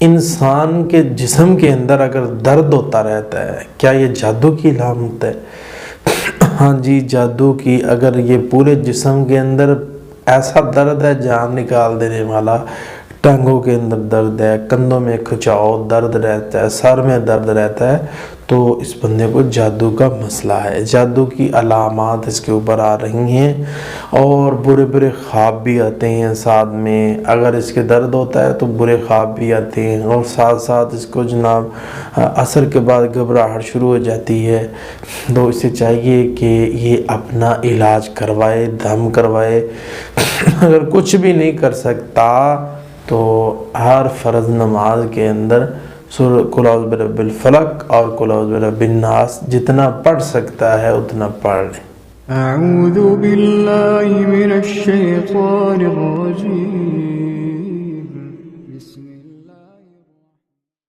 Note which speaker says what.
Speaker 1: انسان کے جسم کے اندر اگر درد ہوتا رہتا ہے، کیا یہ جادو کی علامت ہے؟ ہاں جی، جادو کی۔ اگر یہ پورے جسم کے اندر ایسا درد ہے جان نکال دینے والا، ٹانگوں کے اندر درد ہے، کندھوں میں کھچاؤ درد رہتا ہے، سر میں درد رہتا ہے، تو اس بندے کو جادو کا مسئلہ ہے، جادو کی علامات اس کے اوپر آ رہی ہیں، اور برے برے خواب بھی آتے ہیں ساتھ میں۔ اگر اس کے درد ہوتا ہے تو برے خواب بھی آتے ہیں، اور ساتھ ساتھ اس کو جناب عصر کے بعد گھبراہٹ شروع ہو جاتی ہے۔ تو اسے چاہیے کہ یہ اپنا علاج کروائے، دم کروائے۔ اگر کچھ بھی نہیں کر سکتا تو ہر فرض نماز کے اندر سورہ قل اعوذ برب الفلق اور قل اعوذ برب الناس جتنا پڑھ سکتا ہے اتنا پڑھ لے۔
Speaker 2: اعوذ باللہ من الشیطان الرجیم۔